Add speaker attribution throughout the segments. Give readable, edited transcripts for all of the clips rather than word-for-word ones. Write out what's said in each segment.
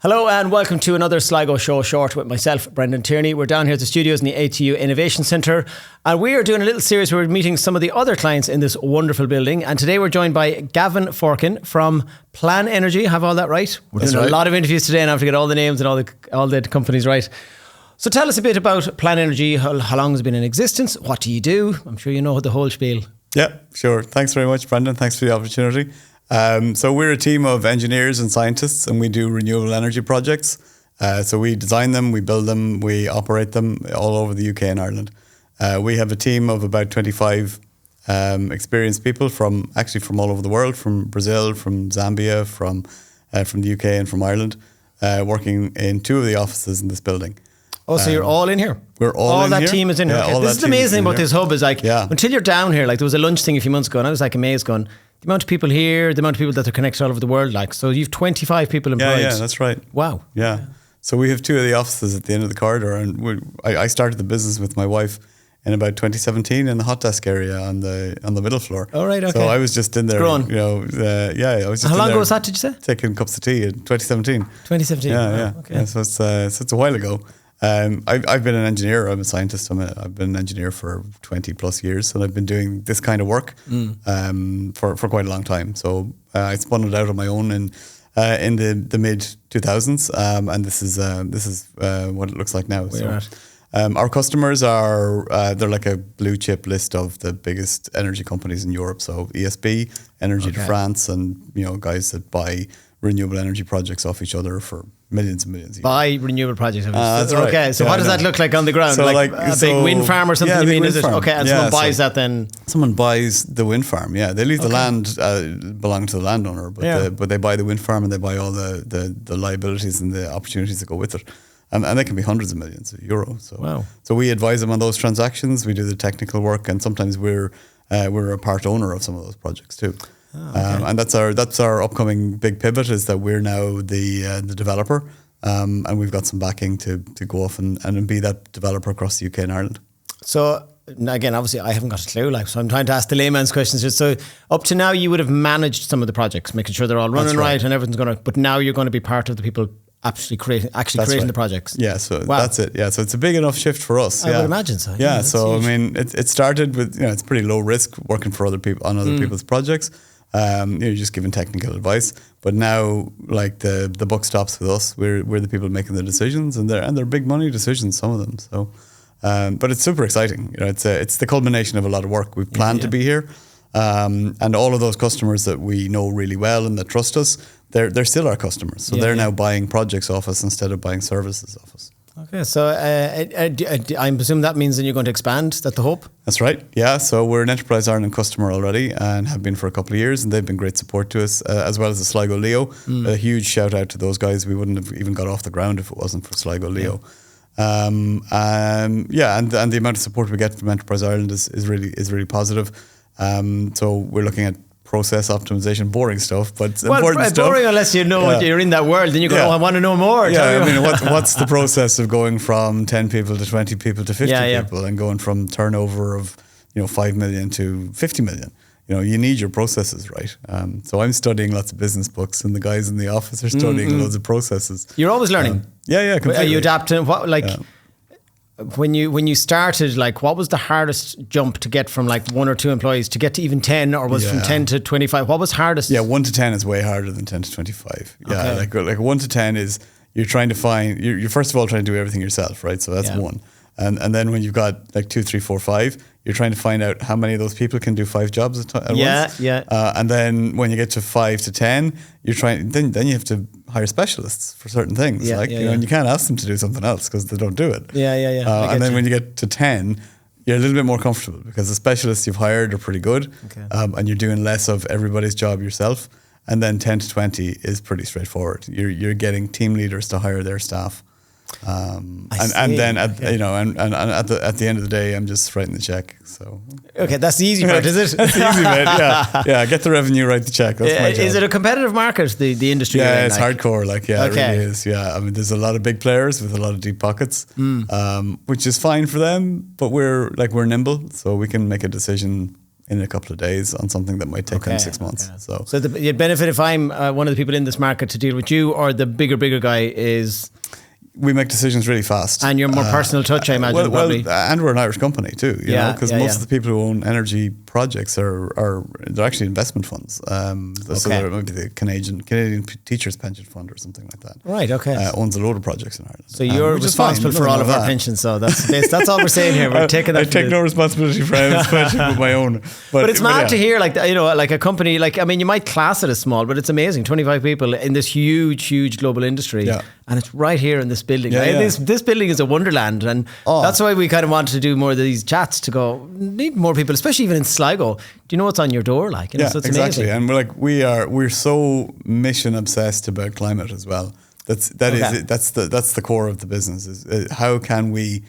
Speaker 1: Hello and welcome to another Sligo Show Short with myself, Brendan Tierney. We're down here at the studios in the ATU Innovation Centre and we are doing a little series where we're meeting some of the other clients in this wonderful building. And today we're joined by Gavin Forkan from Plan Energy. Have all that right? We're doing a lot of interviews today and I have to get all the names and all the companies right. So tell us a bit about Plan Energy. How long has it been in existence? What do you do? I'm sure you know the whole spiel.
Speaker 2: Yeah, sure. Thanks very much, Brendan. Thanks for the opportunity. So we're a team of engineers and scientists and we do renewable energy projects. So we design them, we build them, we operate them all over the UK and Ireland. We have a team of about 25 experienced people from all over the world, from Brazil, from Zambia, from the UK and from Ireland, working in two of the offices in this building.
Speaker 1: Oh, so you're all in here?
Speaker 2: We're all in here.
Speaker 1: All that team is in here. Okay. This is amazing about this hub is until you're down here, there was a lunch thing a few months ago and I was amazed going, the amount of people here, the amount of people that are connected all over the world, so you've 25 people employed.
Speaker 2: Yeah, that's right.
Speaker 1: Wow.
Speaker 2: Yeah. So we have two of the offices at the end of the corridor and I started the business with my wife in about 2017 in the hot desk area on the middle floor.
Speaker 1: Oh, right, okay.
Speaker 2: So I was just in there, I was just
Speaker 1: How long ago was that, did you say?
Speaker 2: Taking cups of tea in 2017.
Speaker 1: 2017?
Speaker 2: Yeah.
Speaker 1: Okay.
Speaker 2: Yeah, so it's a while ago. I've been an engineer. I'm a scientist. I've been an engineer for 20 plus years, and I've been doing this kind of work for quite a long time. So I spun it out on my own in the mid 2000s, and this is what it looks like now. Our customers are they're like a blue chip list of the biggest energy companies in Europe. So ESB, Energy de France, and guys that buy renewable energy projects off each other for millions and millions.
Speaker 1: Buy renewable projects.
Speaker 2: That's right.
Speaker 1: Okay, so what does that look like on the ground?
Speaker 2: So
Speaker 1: a big wind farm or something?
Speaker 2: Yeah,
Speaker 1: you mean? Is it
Speaker 2: farm.
Speaker 1: okay? And someone buys that then?
Speaker 2: Someone buys the wind farm. Yeah, they leave the land belonging to the landowner, but they buy the wind farm and they buy all the liabilities and the opportunities that go with it. And they can be hundreds of millions of euros. So we advise them on those transactions. We do the technical work, and sometimes we're a part owner of some of those projects too. And that's our upcoming big pivot is that we're now the developer, and we've got some backing to go off and be that developer across the UK and Ireland.
Speaker 1: So again, obviously I haven't got a clue, so I'm trying to ask the layman's questions. So up to now you would have managed some of the projects, making sure they're all running right and everything's but now you're going to be part of the people actually creating the projects.
Speaker 2: Yeah, so that's it. Yeah, so it's a big enough shift for us.
Speaker 1: I would imagine so.
Speaker 2: Yeah, so huge. I mean, it started with it's pretty low risk working for other people on other people's projects. You're just giving technical advice, but now the buck stops with us. We're the people making the decisions, and they're big money decisions, some of them. So, but it's super exciting. It's the culmination of a lot of work. We've planned to be here, and all of those customers that we know really well and that trust us, they're still our customers. So they're now buying projects off us instead of buying services off us.
Speaker 1: Okay, so I presume that means then you're going to expand. Is that the hope?
Speaker 2: That's right. Yeah, so we're an Enterprise Ireland customer already and have been for a couple of years, and they've been great support to us, as well as the Sligo Leo. A huge shout out to those guys. We wouldn't have even got off the ground if it wasn't for Sligo Leo. And the amount of support we get from Enterprise Ireland is really positive. So we're looking at process optimization, boring stuff, but important stuff.
Speaker 1: Boring unless you know you're in that world, then you go, I want to know more.
Speaker 2: Yeah, I mean, what's the process of going from 10 people to 20 people to 50 people and going from turnover of 5 million to 50 million? You need your processes right. So I'm studying lots of business books, and the guys in the office are studying loads of processes.
Speaker 1: You're always learning.
Speaker 2: Completely.
Speaker 1: Are you adapting? When you started, what was the hardest jump to get from 1 or 2 employees to get to even 10, or was it from 10 to 25? What was hardest?
Speaker 2: Yeah, 1 to 10 is way harder than 10 to 25. Yeah, like 1 to 10 is you're trying to find, you're first of all trying to do everything yourself, right? So that's 1. And then when you've got 2, 3, 4, 5, you're trying to find out how many of those people can do 5 jobs at once. And then when you get to 5 to 10, you're trying. Then you have to hire specialists for certain things. And you can't ask them to do something else because they don't do it. And then when you get to 10, you're a little bit more comfortable because the specialists you've hired are pretty good, and you're doing less of everybody's job yourself. And then 10 to 20 is pretty straightforward. You're getting team leaders to hire their staff. And then at the end of the day, I'm just writing the check. So
Speaker 1: that's the easy part, is it?
Speaker 2: That's the easy bit. Yeah. Get the revenue, write the check. That's my job.
Speaker 1: Is it a competitive market? The industry?
Speaker 2: Yeah, it's hardcore. It really is. Yeah, I mean, there's a lot of big players with a lot of deep pockets, which is fine for them. But we're nimble, so we can make a decision in a couple of days on something that might take them 6 months.
Speaker 1: Okay. So you'd benefit if I'm one of the people in this market to deal with you, or the bigger guy is...
Speaker 2: We make decisions really fast.
Speaker 1: And you're more personal touch, I imagine, probably.
Speaker 2: And we're an Irish company too, you know, because most of the people who own energy projects they're actually investment funds. So there might be the Canadian Teachers Pension Fund or something like that.
Speaker 1: Right, okay.
Speaker 2: Owns a load of projects in Ireland.
Speaker 1: So you're responsible for all of our pensions, so that's all we're saying here. We're taking that.
Speaker 2: I take no responsibility for any pension but my own.
Speaker 1: But it's mad to hear, like, you know, like a company, like, I mean, you might class it as small, but it's amazing. 25 people in this huge global industry. Yeah. And it's right here in this building. Yeah, right? This building is a wonderland, and that's why we kind of wanted to do more of these chats to go, need more people, especially even in Sligo. Do you know what's on your door? Like, you know, so it's
Speaker 2: exactly.
Speaker 1: amazing.
Speaker 2: And we're so mission obsessed about climate as well. That's the core of the business. Is how can we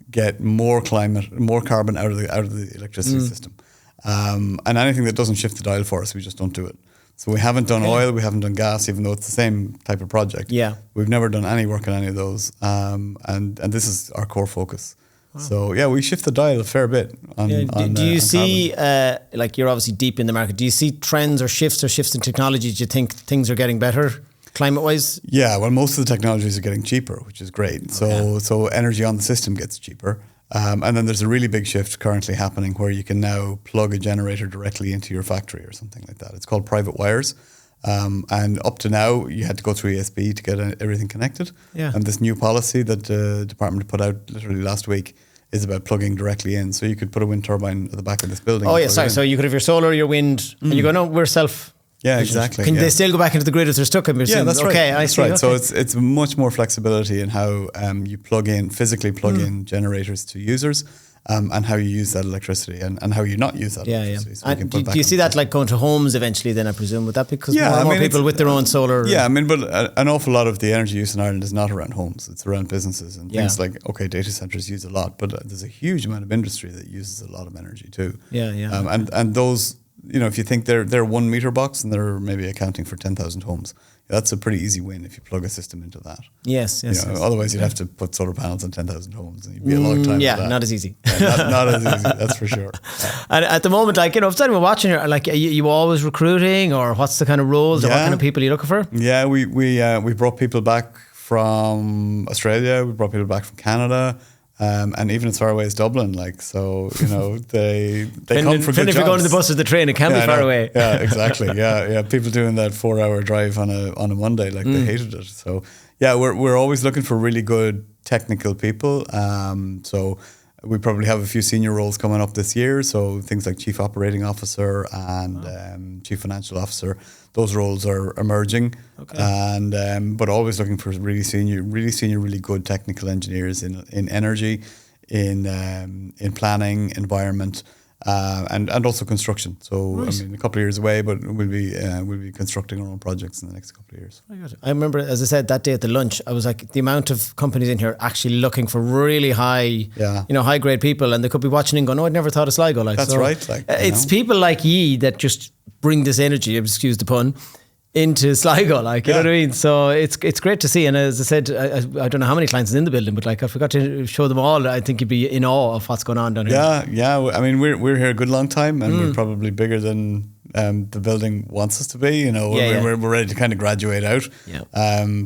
Speaker 2: get more carbon out of the electricity system, and anything that doesn't shift the dial for us, we just don't do it. So we haven't done oil, we haven't done gas, even though it's the same type of project. Yeah, we've never done any work on any of those, and this is our core focus. Wow. So yeah, we shift the dial a fair bit.
Speaker 1: Do you see, like, you're obviously deep in the market, do you see trends or shifts in technology? Do you think things are getting better climate-wise?
Speaker 2: Yeah, well, most of the technologies are getting cheaper, which is great. So energy on the system gets cheaper. And then there's a really big shift currently happening where you can now plug a generator directly into your factory or something like that. It's called private wires. And up to now, you had to go through ESB to get everything connected. Yeah. And this new policy that the department put out literally last week is about plugging directly in. So you could put a wind turbine at the back of this building.
Speaker 1: Oh, yeah, sorry. So you could have your solar, your wind, and you go, no, we're self...
Speaker 2: Yeah, exactly.
Speaker 1: Can they still go back into the grid if they're stuck?
Speaker 2: Yeah, that's right.
Speaker 1: Okay, I see.
Speaker 2: Right.
Speaker 1: Okay.
Speaker 2: So it's much more flexibility in how you physically plug in generators to users, and how you use that electricity and how you not use that electricity. So
Speaker 1: and do you see that like going to homes eventually then, I presume? Would that be because more people with their own solar?
Speaker 2: Yeah, I mean, but an awful lot of the energy use in Ireland is not around homes. It's around businesses and things like, data centres use a lot, but there's a huge amount of industry that uses a lot of energy too. And those... You know, if you think they're 1 meter box and they're maybe accounting for 10,000 homes, that's a pretty easy win if you plug a system into that.
Speaker 1: Yes.
Speaker 2: Otherwise, you'd have to put solar panels on 10,000 homes, and you'd be a long time.
Speaker 1: Yeah, not as easy.
Speaker 2: Not as easy. That's for sure.
Speaker 1: And at the moment, like, you know, if anyone watching here, like, are you always recruiting, or what's the kind of roles or what kind of people are you looking for?
Speaker 2: Yeah, we brought people back from Australia. We brought people back from Canada. And even as far away as Dublin, like, so, you know, they come for good jobs.
Speaker 1: If you're going to the bus or the train, it can be far away.
Speaker 2: Yeah, exactly. Yeah. People doing that 4-hour drive on a Monday, like, they hated it. So yeah, we're always looking for really good technical people. So we probably have a few senior roles coming up this year. So things like Chief Operating Officer and Chief Financial Officer, those roles are emerging. Okay. And but always looking for really senior, really good technical engineers in energy, in planning, environment, and also construction. So nice. I mean, a couple of years away, but we'll be constructing our own projects in the next couple of years.
Speaker 1: I remember, as I said, that day at the lunch, I was like, the amount of companies in here actually looking for really high, high grade people, and they could be watching and going, "No, I'd never thought of Sligo." Like,
Speaker 2: that's right. Like,
Speaker 1: it's people like ye that just bring this energy, excuse the pun, into Sligo, like, you know what I mean? So it's great to see. And as I said, I don't know how many clients are in the building, but like, I forgot to show them all. I think you'd be in awe of what's going on down here.
Speaker 2: Yeah. I mean, we're here a good long time, and we're probably bigger than the building wants us to be. You know, we're ready to kind of graduate out. Yeah.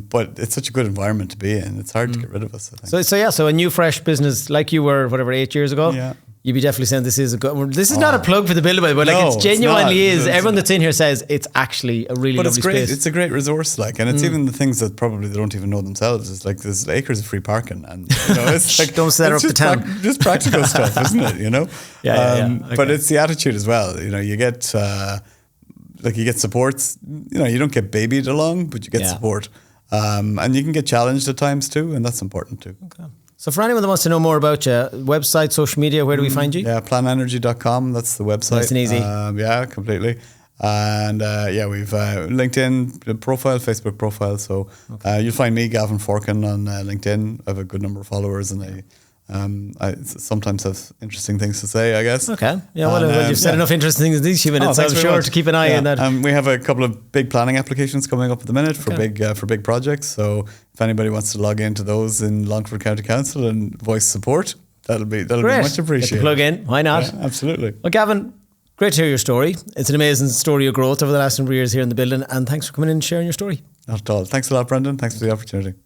Speaker 2: But it's such a good environment to be in. It's hard to get rid of us, I think. So a new fresh business like you were, 8 years ago. Yeah. You'd be definitely saying this is a good. This is not a plug for the building, but like, it genuinely is. Everyone that's in here says it's actually a really lovely space. It's a great resource, like, and it's even the things that probably they don't even know themselves. It's like there's acres of free parking, and you know, it's like
Speaker 1: don't set up the town.
Speaker 2: Just practical stuff, isn't it? You know. Okay. But it's the attitude as well. You know, you get supports. You know, you don't get babied along, but you get support, and you can get challenged at times too, and that's important too.
Speaker 1: Okay. So for anyone that wants to know more about you, website, social media, where do we find you?
Speaker 2: Yeah, planenergy.com, that's the website.
Speaker 1: Nice and easy.
Speaker 2: Yeah, completely. And we've LinkedIn profile, Facebook profile. So you'll find me, Gavin Forkan, on LinkedIn. I have a good number of followers, and I sometimes have interesting things to say, I guess.
Speaker 1: Okay. Yeah, well, you've said enough interesting things in these few minutes, so I'm sure to keep an eye on that.
Speaker 2: We have a couple of big planning applications coming up at the minute for big projects. So if anybody wants to log into those in Longford County Council and voice support, that'll be much appreciated.
Speaker 1: Get the plug in. Why not?
Speaker 2: Yeah, absolutely.
Speaker 1: Well, Gavin, Great to hear your story. It's an amazing story of growth over the last number of years here in the building, and thanks for coming in and sharing your story.
Speaker 2: Not at all. Thanks a lot, Brendan. Thanks for the opportunity.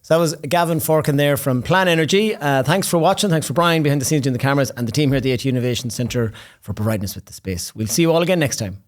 Speaker 1: So that was Gavin Forkan there from Plan Energy. Thanks for watching. Thanks for Brian behind the scenes doing the cameras, and the team here at the ATU Innovation Centre for providing us with the space. We'll see you all again next time.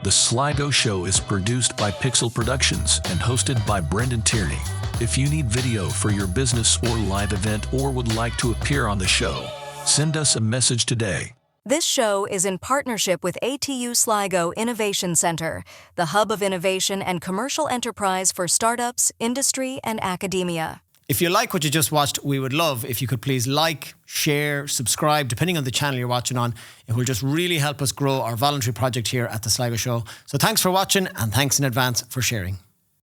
Speaker 3: The Sligo Show is produced by Pixel Productions and hosted by Brendan Tierney. If you need video for your business or live event or would like to appear on the show, send us a message today.
Speaker 4: This show is in partnership with ATU Sligo Innovation Centre, the hub of innovation and commercial enterprise for startups, industry, and academia.
Speaker 1: If you like what you just watched, we would love if you could please like, share, subscribe, depending on the channel you're watching on. It will just really help us grow our voluntary project here at the Sligo Show. So thanks for watching, and thanks in advance for sharing.